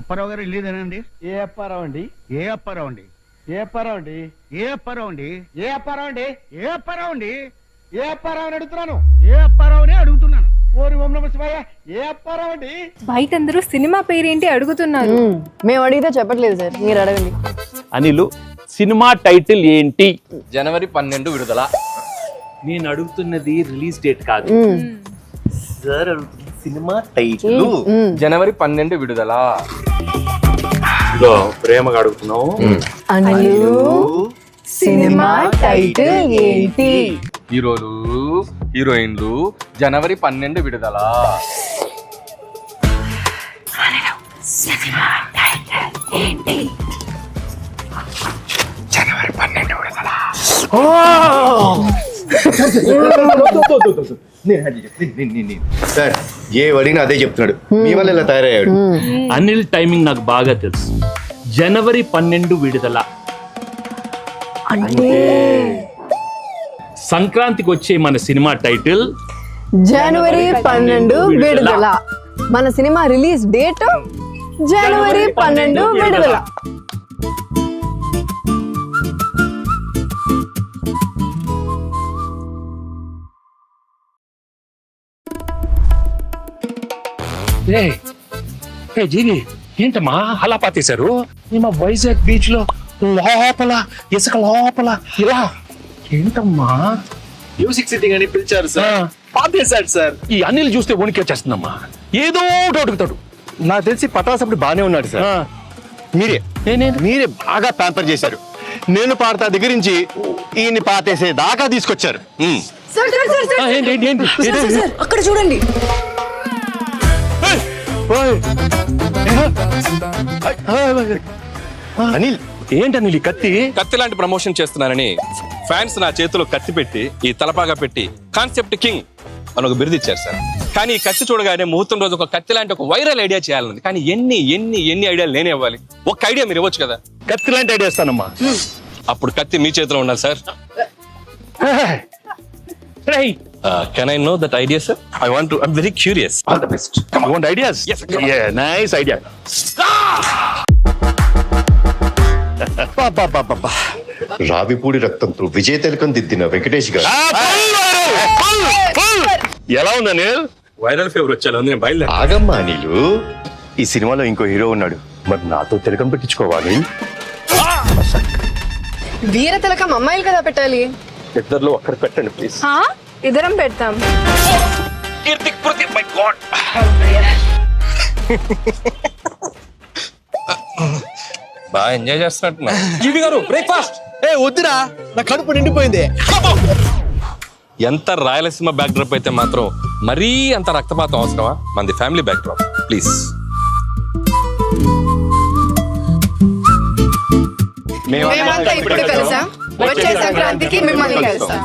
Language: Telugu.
అప్పారావు గారు వెళ్ళేదేనండి? ఏ అప్పారావు అండి? ఏ అప్పారావు అండి? ఏ అప్పారావు అండి? ఏ అప్పారావు అండి? ఏ అప్పారావు అండి? ఏ అప్పారావు అండి? ఏ అప్పారావు అని అడుగుతున్నాను. ఏ అప్పారావునే అడుగుతున్నాను. ఓరి ఓం నమః శివాయ. ఏ అప్పారావు అండి? బయట అందరూ సినిమా పేరేంటి అడుగుతున్నారు. మేము అడిగితే చెప్పట్లేదు సార్, మీరు అడగండి. అనిలు, సినిమా టైటిల్ ఏంటి? జనవరి 12 విడుదల. నేను అడుగుతున్నది రిలీజ్ డేట్ కాదు సార్, సినిమా టైటిల్. జనవరి 12 విడుదల. ప్రేమగా అడుగుతున్నావు. అనిలు, సినిమా టైటిల్ ఏంటి? హీరోలు హీరోయిన్లు జనవరి 12 విడుదల. జనవరి 12 విడుదల. సార్ ఏ అడిగినా అదే చెప్తున్నాడు. మీ వల్ల ఇలా తయారయ్యాడు. అనిల్ టైమింగ్ నాకు బాగా తెలుసు. జనవరి 12 విడుదల అంటే సంక్రాంతికి వచ్చే మన సినిమా టైటిల్ జనవరి 12 విడుదల. మన సినిమా రిలీజ్ డేట్ జనవరి 12 విడుదల. జీవి ఏంటమ్మా అలా పాతేశారు? మా వైజాగ్ బీచ్ లో లోపల ఇసుక లోపల ఇలా ఏంటమ్మా? మ్యూజిక్ సిట్టింగ్ అని పిలిచారు సార్, పాతేశాడు సార్. ఈ అనిల్ చూస్తే వణికి వచ్చేస్తుందమ్మా. ఏదో ఒకటి అడుగుతాడు. నాకు తెలిసి పటాస్ అప్పుడు బానే ఉన్నాడు సార్. మీరే బాగా ప్యాంపర్ చేశారు. నేను పాడతా దగ్గర నుంచి ఈయన్ని పాతేసే దాకా తీసుకొచ్చారు. అక్కడ చూడండి. అనిల్ ఏంటనిల్ ఈ కత్తి? కత్తి లాంటి ప్రమోషన్ చేస్తున్నానని ఫ్యాన్స్ నా చేతిలో కత్తి పెట్టి ఈ తలపాగా పెట్టి కాన్సెప్ట్ కింగ్ అని ఒక బిరుదు ఇచ్చారు సార్. కానీ ఈ కత్తి చూడగానే ముహూర్తం రోజు ఒక కత్తి లాంటి ఒక వైరల్ ఐడియా చేయాలని, కానీ ఎన్ని ఎన్ని ఎన్ని ఐడియాలు నేనే ఇవ్వాలి. ఒక ఐడియా మీరు ఇవ్వచ్చు కదా. కత్తి లాంటి ఐడియా ఇస్తానమ్మా. అప్పుడు కత్తి మీ చేతిలో ఉండాలి sir. Can I know that idea sir? I'm very curious. All the best. You want ideas? Yes, nice idea. Ravipudi రక్తంతో విజయ తిలకం దిద్దిన వెంకటేష్ గారు. ఎలా ఉంది అనిల్? వైరల్ ఫీవర్ వచ్చేలా ఉంది, నేను బయలుదేరా. ఆగమ్మా అనిలు, ఈ సినిమాలో ఇంకో హీరో ఉన్నాడు, మరి నాతో తిలకం పెట్టించుకోవాలి. వీర తిలకం అమ్మాయిలు కదా పెట్టాలి. ఇద్దర్లో ఒక్కరు పెట్టండి ప్లీజ్. ఇద్దరం పెడతాం. బాగా ఎంజాయ్ చేస్తున్నట్టు. జీవి గారు బ్రేక్ఫాస్ట్. వద్దురా, నా కడుపు నిండిపోయింది. ఎంత రాయలసీమ బ్యాక్ డ్రాప్ అయితే మాత్రం మరీ అంత రక్తపాతం అవసరమా? మనది ఫ్యామిలీ బ్యాక్ డ్రాప్ ప్లీజ్. మేమంతా ఇప్పుడు కలిసాం, వచ్చే సంక్రాంతికి మిమ్మల్ని కలుస్తాం.